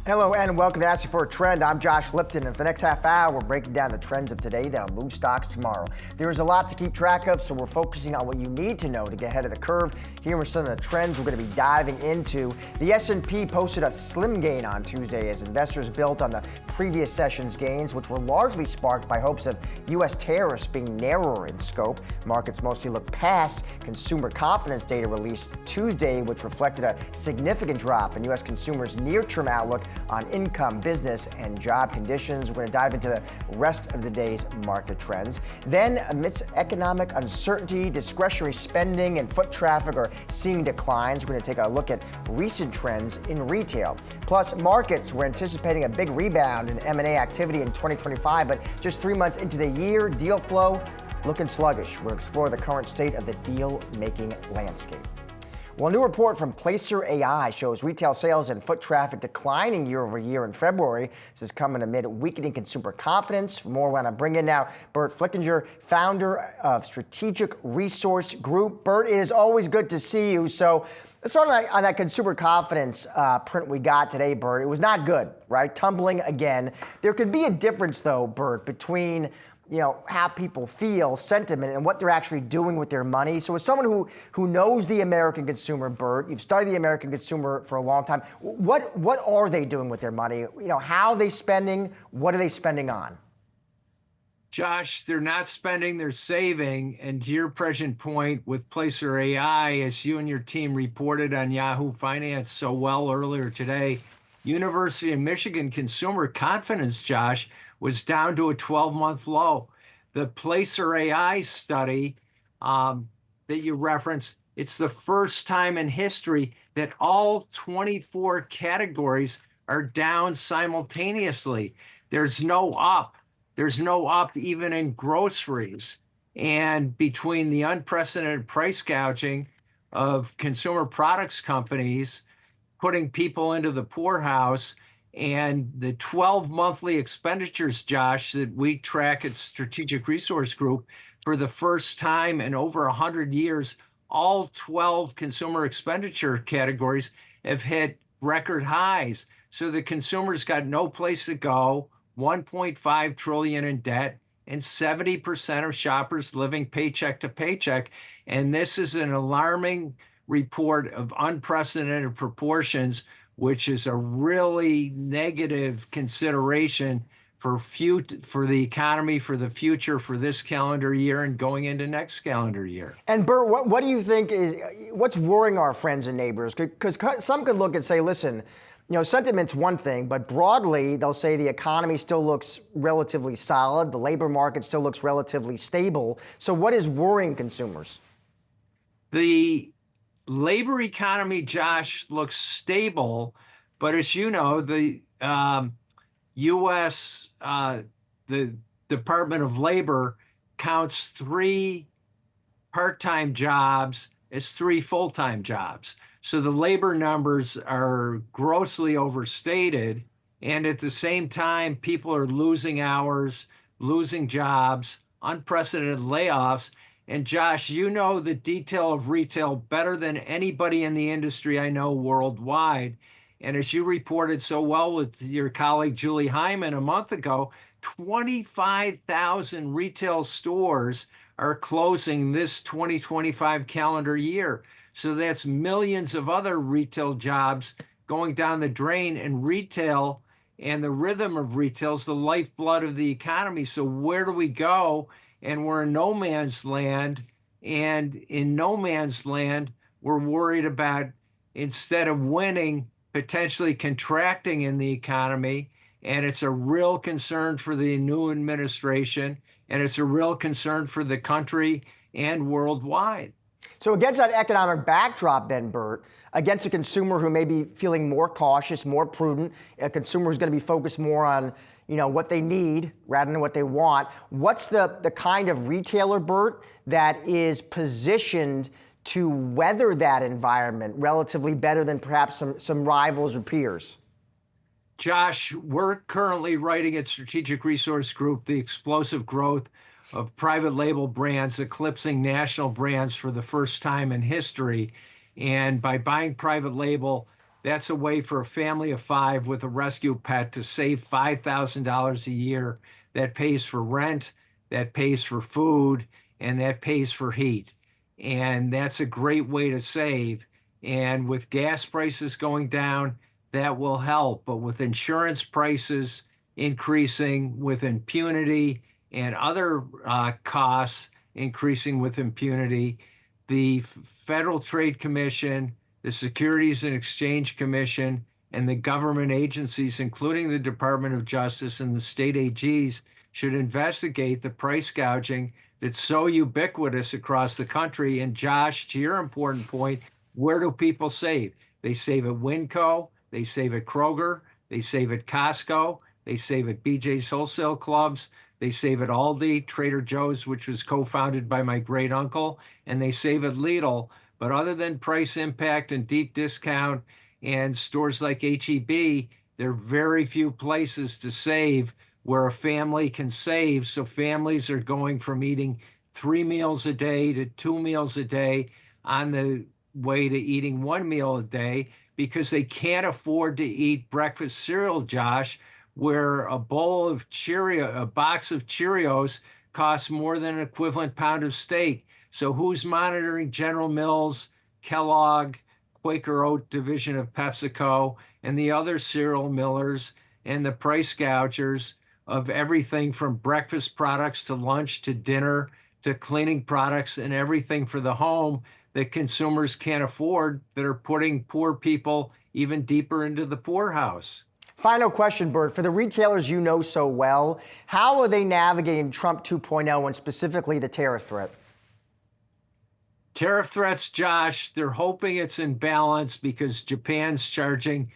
Hello and welcome to Ask You for a Trend. I'm Josh Lipton, and for the next half hour, we're breaking down the trends of today that'll move stocks tomorrow. There is a lot to keep track of, so we're focusing on what you need to know to get ahead of the curve. Here are some of the trends we're going to be diving into. The S&P posted a slim gain on Tuesday as investors built on the previous session's gains, which were largely sparked by hopes of U.S. tariffs being narrower in scope. Markets mostly look past consumer confidence data released Tuesday, which reflected a significant drop in U.S. consumers' near-term outlook on income, business, and job conditions. We're going to dive into the rest of the day's market trends. Then, amidst economic uncertainty, discretionary spending and foot traffic are seeing declines. We're going to take a look at recent trends in retail. Plus, markets, we're anticipating a big rebound in M&A activity in 2025, but just 3 months into the year, deal flow looking sluggish. We'll explore the current state of the deal-making landscape. Well, a new report from Placer AI shows retail sales and foot traffic declining year over year in February. This is coming amid weakening consumer confidence. For more, I want to bring in now Bert Flickinger, founder of Strategic Resource Group. Bert, it is always good to see you. So let's start on that consumer confidence print we got today, Bert. It was not good, right? Tumbling again. There could be a difference, though, Bert, between how people feel, sentiment, and what they're actually doing with their money. So as someone who knows the American consumer, Bert, you've studied the American consumer for a long time, what are they doing with their money? How are they spending? What are they spending on? Josh, they're not spending, they're saving. And to your present point with Placer AI, as you and your team reported on Yahoo Finance so well earlier today, University of Michigan consumer confidence, Josh, was down to a 12-month low. The Placer AI study that you referenced, it's the first time in history that all 24 categories are down simultaneously. There's no up. There's no up even in groceries. And between the unprecedented price gouging of consumer products companies, putting people into the poorhouse, and the 12 monthly expenditures, Josh, that we track at Strategic Resource Group, for the first time in over 100 years, all 12 consumer expenditure categories have hit record highs. So the consumer's got no place to go, 1.5 trillion in debt, and 70% of shoppers living paycheck to paycheck. And this is an alarming report of unprecedented proportions, which is a really negative consideration for the economy, for the future, for this calendar year and going into next calendar year. And Bert, what do you think what's worrying our friends and neighbors? Because some could look and say, listen, sentiment's one thing, but broadly, they'll say the economy still looks relatively solid. The labor market still looks relatively stable. So what is worrying consumers? The labor economy, Josh, looks stable, but as you know, the U.S. The Department of Labor counts 3 part-time jobs as 3 full-time jobs. So the labor numbers are grossly overstated, and at the same time, people are losing hours, losing jobs, unprecedented layoffs. And Josh, you know the detail of retail better than anybody in the industry I know worldwide. And as you reported so well with your colleague Julie Hyman a month ago, 25,000 retail stores are closing this 2025 calendar year. So that's millions of other retail jobs going down the drain, and retail and the rhythm of retail is the lifeblood of the economy. So where do we go? And we're in no man's land. And in no man's land, we're worried about, instead of winning, potentially contracting in the economy. And it's a real concern for the new administration. And it's a real concern for the country and worldwide. So against that economic backdrop then, Bert, against a consumer who may be feeling more cautious, more prudent, a consumer who's going to be focused more on what they need rather than what they want. What's the kind of retailer, Bert, that is positioned to weather that environment relatively better than perhaps some rivals or peers? Josh, we're currently writing at Strategic Resource Group the explosive growth of private label brands eclipsing national brands for the first time in history. And by buying private label, That's a way for a family of 5 with a rescue pet to save $5,000 a year. That pays for rent, that pays for food, and that pays for heat. And that's a great way to save. And with gas prices going down, that will help. But with insurance prices increasing with impunity and other costs increasing with impunity, the Federal Trade Commission, the Securities and Exchange Commission, and the government agencies, including the Department of Justice and the state AGs, should investigate the price gouging that's so ubiquitous across the country. And Josh, to your important point, where do people save? They save at Winco, they save at Kroger, they save at Costco, they save at BJ's Wholesale Clubs, they save at Aldi, Trader Joe's, which was co-founded by my great uncle, and they save at Lidl. But other than price impact and deep discount and stores like H-E-B, there are very few places to save where a family can save. So families are going from eating 3 meals a day to 2 meals a day on the way to eating 1 meal a day because they can't afford to eat breakfast cereal, Josh, where a box of Cheerios costs more than an equivalent pound of steak. So who's monitoring General Mills, Kellogg, Quaker Oat division of PepsiCo, and the other cereal millers and the price gougers of everything from breakfast products to lunch to dinner to cleaning products and everything for the home that consumers can't afford, that are putting poor people even deeper into the poorhouse? Final question, Bert. For the retailers you know so well, how are they navigating Trump 2.0 and specifically the tariff threat? Tariff threats, Josh, they're hoping it's in balance because Japan's charging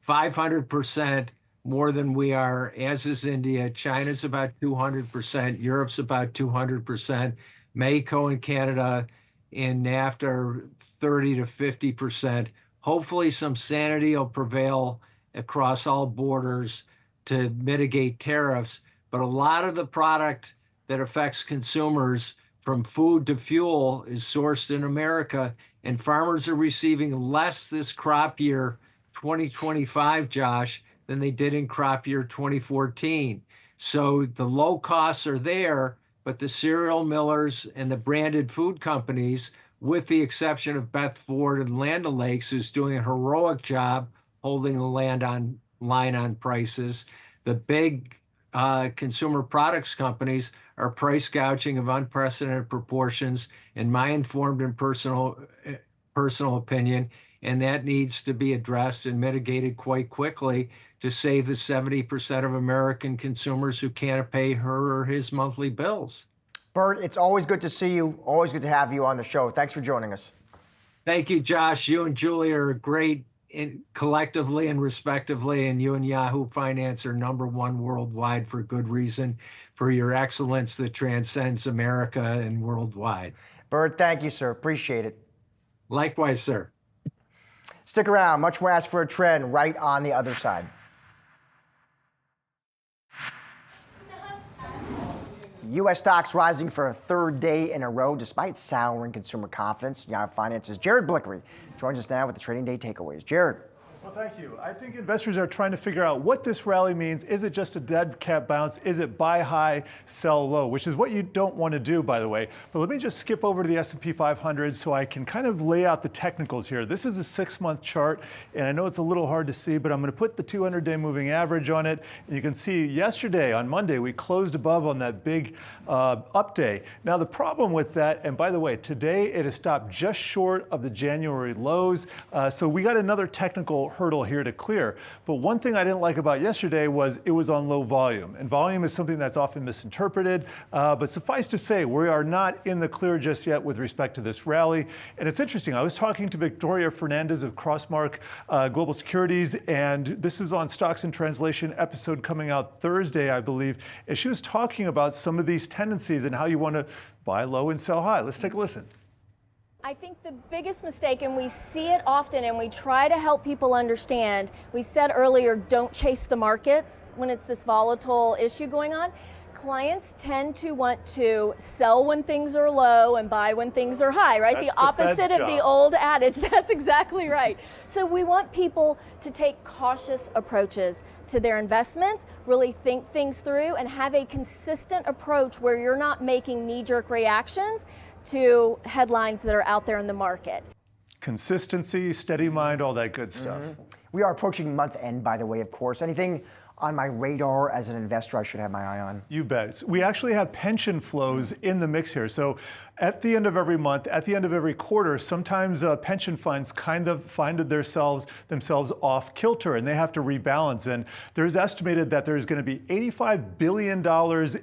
500% more than we are, as is India. China's about 200%. Europe's about 200%. Mexico and Canada in NAFTA are 30 to 50%. Hopefully some sanity will prevail across all borders to mitigate tariffs. But a lot of the product that affects consumers, from food to fuel, is sourced in America, and farmers are receiving less this crop year 2025, Josh, than they did in crop year 2014. So the low costs are there, but the cereal millers and the branded food companies, with the exception of Beth Ford and Land O'Lakes, who's doing a heroic job holding the line on prices, the big consumer products companies are price gouging of unprecedented proportions, in my informed and personal opinion, and that needs to be addressed and mitigated quite quickly to save the 70% of American consumers who can't pay her or his monthly bills. Bert, it's always good to see you. Always good to have you on the show. Thanks for joining us. Thank you, Josh. You and Julie are great collectively and respectively, and you and Yahoo Finance are #1 worldwide for good reason, for your excellence that transcends America and worldwide. Bert, thank you, sir. Appreciate it. Likewise, sir. Stick around. Much more Ask for a Trend right on the other side. U.S. stocks rising for a third day in a row despite souring consumer confidence. Yahoo Finance's Jared Blickery joins us now with the trading day takeaways. Jared. Well, thank you. I think investors are trying to figure out what this rally means. Is it just a dead cat bounce? Is it buy high, sell low, which is what you don't want to do, by the way. But let me just skip over to the S&P 500 so I can kind of lay out the technicals here. This is a 6-month chart, and I know it's a little hard to see, but I'm going to put the 200-day moving average on it. And you can see yesterday, on Monday, we closed above on that big up day. Now, the problem with that, and by the way, today it has stopped just short of the January lows. So we got another technical hurdle here to clear. But one thing I didn't like about yesterday was it was on low volume. And volume is something that's often misinterpreted. But suffice to say, we are not in the clear just yet with respect to this rally. And it's interesting. I was talking to Victoria Fernandez of Crossmark Global Securities, and this is on Stocks in Translation episode coming out Thursday, I believe. And she was talking about some of these tendencies and how you want to buy low and sell high. Let's take a listen. I think the biggest mistake, and we see it often, and we try to help people understand, we said earlier, don't chase the markets when it's this volatile issue going on. clients tend to want to sell when things are low and buy when things are high, right? That's the opposite Fed's of the job. old adage. That's exactly right. So we want people to take cautious approaches to their investments, really think things through, and have a consistent approach where you're not making knee-jerk reactions to headlines that are out there in the market. Consistency, steady mind, all that good stuff. We are approaching month end, by the way, of course. Anything on my radar as an investor I should have my eye on? You bet. We actually have pension flows in the mix here. So at the end of every month, at the end of every quarter, sometimes pension funds kind of find themselves off kilter and they have to rebalance. And there's estimated that there's going to be $85 billion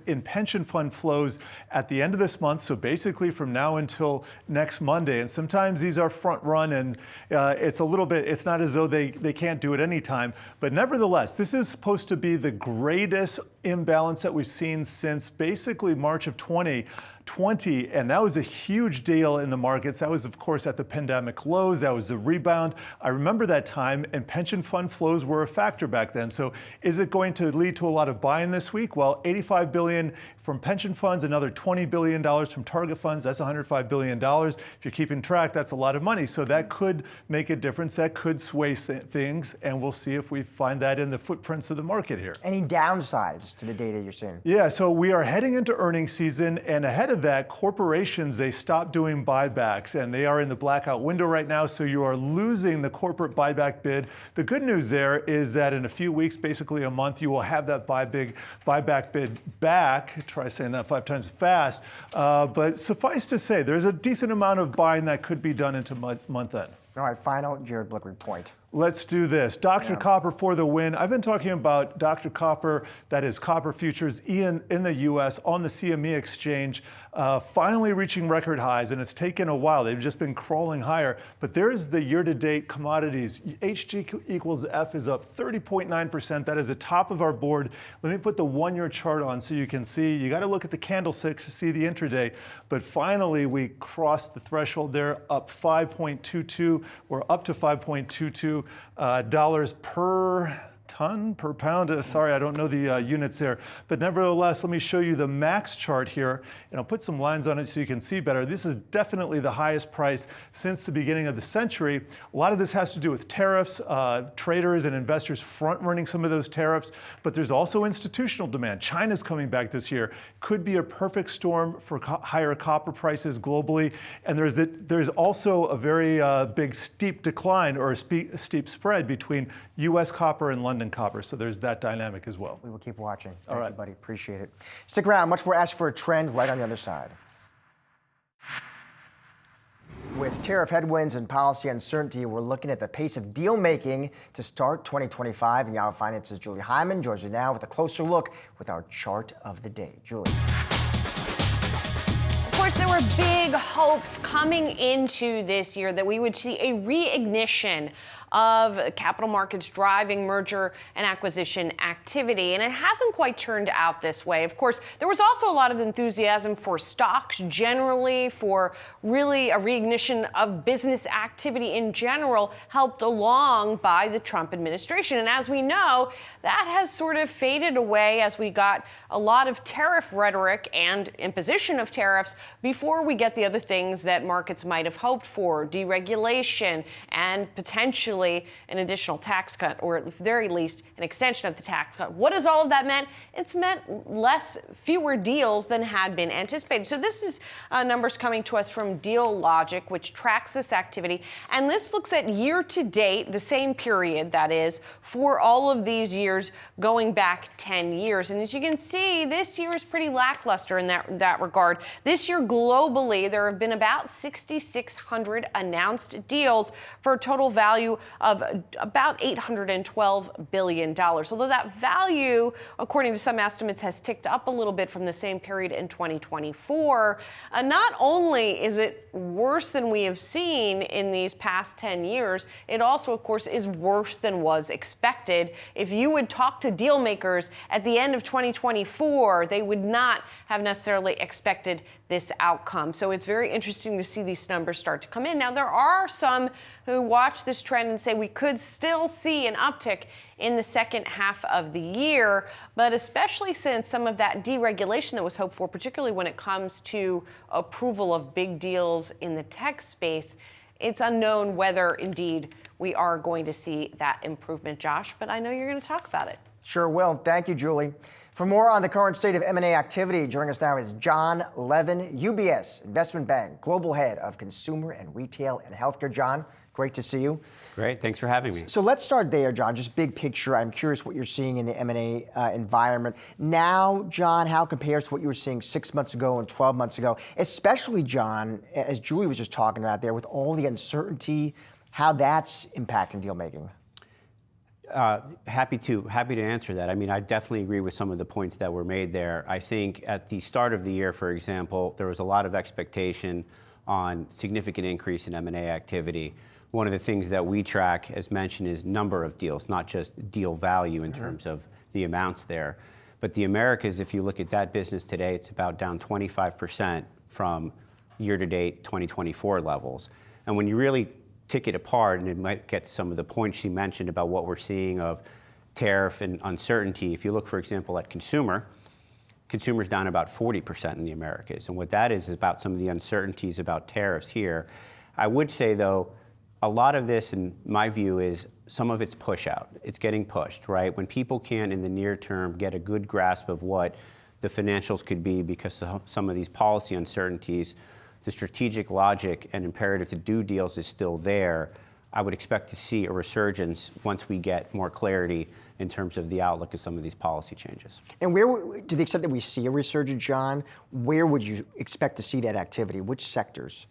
in pension fund flows at the end of this month. So basically from now until next Monday. And sometimes these are front run and it's not as though they can't do it anytime. But nevertheless, this is supposed to be the greatest imbalance that we've seen since basically March of 2020, and that was a huge deal in the markets. That was, of course, at the pandemic lows. That was a rebound. I remember that time, and pension fund flows were a factor back then. So is it going to lead to a lot of buying this week? Well, $85 billion from pension funds, another $20 billion from target funds. That's $105 billion. If you're keeping track, that's a lot of money. So that could make a difference. That could sway things, and we'll see if we find that in the footprints of the market here. Any downsides to the data you're seeing? Yeah, so we are heading into earnings season, and ahead of that, corporations, they stopped doing buybacks, and they are in the blackout window right now, so you are losing the corporate buyback bid. The good news there is that in a few weeks, basically a month, you will have that buyback bid back. Try saying that 5 times fast. But suffice to say, there's a decent amount of buying that could be done into month end. All right, final Jared Blickery point. Let's do this. Dr. Copper for the win. I've been talking about Dr. Copper, that is copper futures in the U.S. on the CME exchange, finally reaching record highs, and it's taken a while. They've just been crawling higher. But there's the year-to-date commodities. HG equals F is up 30.9%. That is the top of our board. Let me put the one-year chart on so you can see. You got to look at the candlesticks to see the intraday. But finally, we crossed the threshold there, up 5.22. We're up to 5.22 dollars per ton, per pound. Sorry, I don't know the units there. But nevertheless, let me show you the max chart here, and I'll put some lines on it so you can see better. This is definitely the highest price since the beginning of the century. A lot of this has to do with tariffs, traders and investors front-running some of those tariffs, but there's also institutional demand. China's coming back this year. Could be a perfect storm for higher copper prices globally. And there's also a very big steep decline or a steep spread between U.S. copper and London copper. So there's that dynamic as well. We will keep watching. All Thank right, you, buddy. Appreciate it. Stick around. Much more Ask for a Trend right on the other side. With tariff headwinds and policy uncertainty, we're looking at the pace of deal making to start 2025. And Yahoo Finance's Julie Hyman joins me now with a closer look with our chart of the day. Julie. Of course, there were big hopes coming into this year that we would see a reignition of capital markets driving merger and acquisition activity, and it hasn't quite turned out this way. Of course, there was also a lot of enthusiasm for stocks generally, for really a reignition of business activity in general, helped along by the Trump administration. And as we know, that has sort of faded away as we got a lot of tariff rhetoric and imposition of tariffs before we get the other things that markets might have hoped for, deregulation and potentially an additional tax cut, or at the very least an extension of the tax cut. What has all of that meant? It's meant fewer deals than had been anticipated. So this is numbers coming to us from Deal Logic, which tracks this activity. And this looks at year to date, the same period that is, for all of these years going back 10 years. And as you can see, this year is pretty lackluster in that regard. This year globally, there have been about 6,600 announced deals for a total value of about $812 billion. Although that value, according to some estimates, has ticked up a little bit from the same period in 2024. Not only is it worse than we have seen in these past 10 years, it also, of course, is worse than was expected. If you would talk to deal makers at the end of 2024, they would not have necessarily expected this outcome. So it's very interesting to see these numbers start to come in. Now, there are some who watch this trend and say we could still see an uptick in the second half of the year, but especially since some of that deregulation that was hoped for, particularly when it comes to approval of big deals in the tech space, it's unknown whether indeed we are going to see that improvement, Josh, but I know you're going to talk about it. Sure will. Thank you, Julie. For more on the current state of M&A activity, joining us now is John Levin, UBS Investment Bank, Global Head of Consumer and Retail and Healthcare. John, great to see you. Great, thanks for having me. So let's start there, John, just big picture. I'm curious what you're seeing in the M&A environment. Now, John, how it compares to what you were seeing 6 months ago and 12 months ago, especially, John, as Julie was just talking about there, with all the uncertainty, how that's impacting deal making. Happy to answer that. I mean, I definitely agree with some of the points that were made there. I think at the start of the year, for example, there was a lot of expectation on significant increase in M&A activity. One of the things that we track, as mentioned, is number of deals, not just deal value in terms of the amounts there. But the Americas, if you look at that business today, it's about down 25% from year-to-date 2024 levels. And when you really tick it apart, and it might get to some of the points she mentioned about what we're seeing of tariff and uncertainty. If you look, for example, at consumer's down about 40% in the Americas. And what that is about some of the uncertainties about tariffs here. I would say, though, a lot of this, in my view, is some of it's push out. It's getting pushed, right? When people can't, in the near term, get a good grasp of what the financials could be because of some of these policy uncertainties, the strategic logic and imperative to do deals is still there. I would expect to see a resurgence once we get more clarity in terms of the outlook of some of these policy changes. And where, to the extent that we see a resurgence, John, where would you expect to see that activity? Which sectors?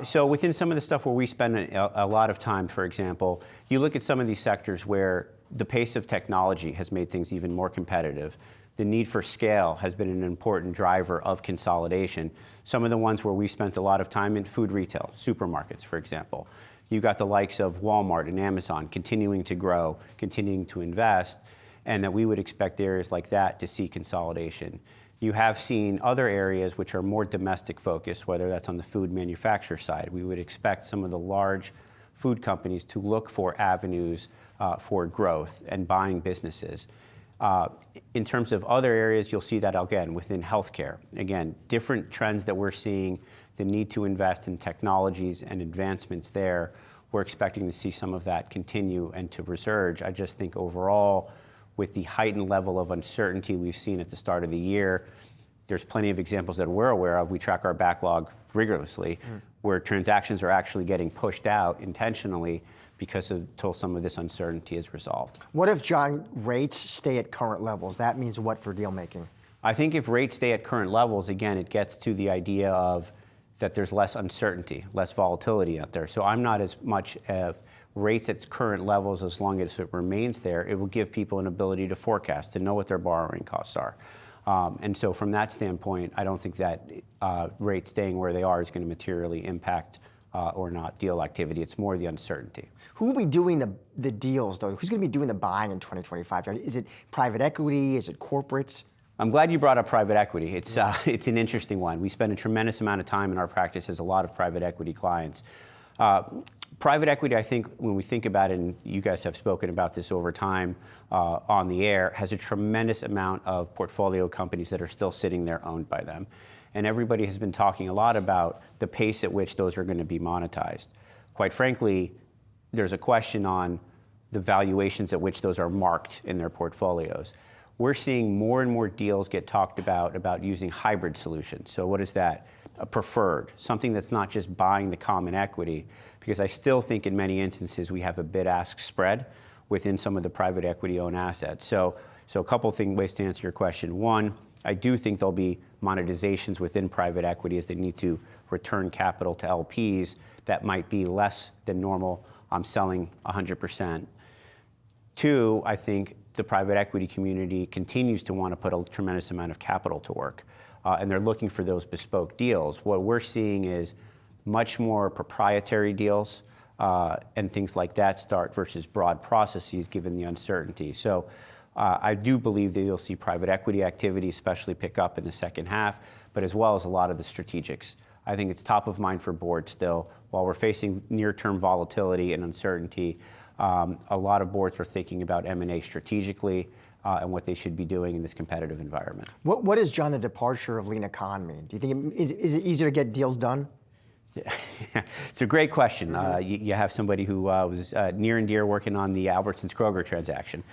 So within some of the stuff where we spend a lot of time, for example, you look at some of these sectors where the pace of technology has made things even more competitive. The need for scale has been an important driver of consolidation. Some of the ones where we spent a lot of time in food retail, supermarkets, for example. You got the likes of Walmart and Amazon continuing to grow, continuing to invest, and that we would expect areas like that to see consolidation. You have seen other areas which are more domestic focused, whether that's on the food manufacturer side. We would expect some of the large food companies to look for avenues for growth and buying businesses. In terms of other areas, you'll see that again within healthcare. Again, different trends that we're seeing, the need to invest in technologies and advancements there. We're expecting to see some of that continue and to resurge. I just think overall, with the heightened level of uncertainty we've seen at the start of the year, there's plenty of examples that we're aware of. We track our backlog rigorously, where transactions are actually getting pushed out intentionally because until some of this uncertainty is resolved. What if, John, rates stay at current levels? That means what for deal making? I think if rates stay at current levels, again, it gets to the idea of that there's less uncertainty, less volatility out there. So I'm not as much of rates at current levels as long as it remains there. It will give people an ability to forecast, to know what their borrowing costs are. And so from that standpoint, I don't think that rates staying where they are is going to materially impact or not deal activity. It's more the uncertainty. Who will be doing the deals, though? Who's going to be doing the buying in 2025, John? Is it private equity? Is it corporates? I'm glad you brought up private equity. It's an interesting one. We spend a tremendous amount of time in our practice as a lot of private equity clients. Private equity, I think, when we think about it, and you guys have spoken about this over time on the air, has a tremendous amount of portfolio companies that are still sitting there owned by them. And everybody has been talking a lot about the pace at which those are going to be monetized. Quite frankly, there's a question on the valuations at which those are marked in their portfolios. We're seeing more and more deals get talked about using hybrid solutions. So what is that? A preferred, something that's not just buying the common equity, because I still think in many instances we have a bid-ask spread within some of the private equity-owned assets. So a couple of ways to answer your question. One, I do think there'll be monetizations within private equity as they need to return capital to LPs that might be less than normal. I'm selling 100%. Two, I think the private equity community continues to want to put a tremendous amount of capital to work, and they're looking for those bespoke deals. What we're seeing is much more proprietary deals and things like that start versus broad processes given the uncertainty. So I do believe that you'll see private equity activity especially pick up in the second half, but as well as a lot of the strategics. I think it's top of mind for boards still. While we're facing near-term volatility and uncertainty, a lot of boards are thinking about M&A strategically and what they should be doing in this competitive environment. What is, John, the departure of Lina Khan mean? Do you think is it easier to get deals done? It's a great question. You have somebody who was near and dear working on the Albertsons-Kroger transaction.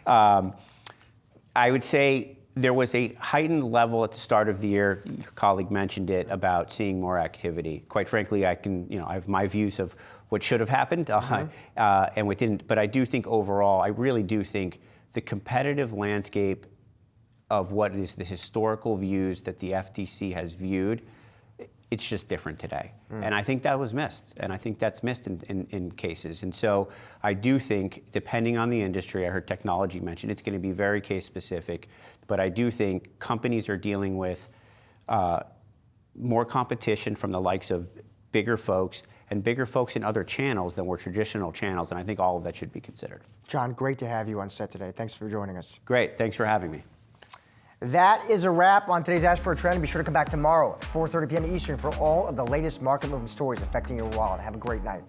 I would say there was a heightened level at the start of the year. Your colleague mentioned it about seeing more activity. Quite frankly, I have my views of what should have happened, and what didn't. But I do think overall, I really do think the competitive landscape of what is the historical views that the FTC has viewed, it's just different today. And I think that was missed. And I think that's missed in cases. And so I do think, depending on the industry, I heard technology mentioned, it's going to be very case specific. But I do think companies are dealing with more competition from the likes of bigger folks and bigger folks in other channels than were traditional channels. And I think all of that should be considered. John, great to have you on set today. Thanks for joining us. Great. Thanks for having me. That is a wrap on today's Ask for a Trend. Be sure to come back tomorrow at 4:30 p.m. Eastern for all of the latest market moving stories affecting your wallet. Have a great night.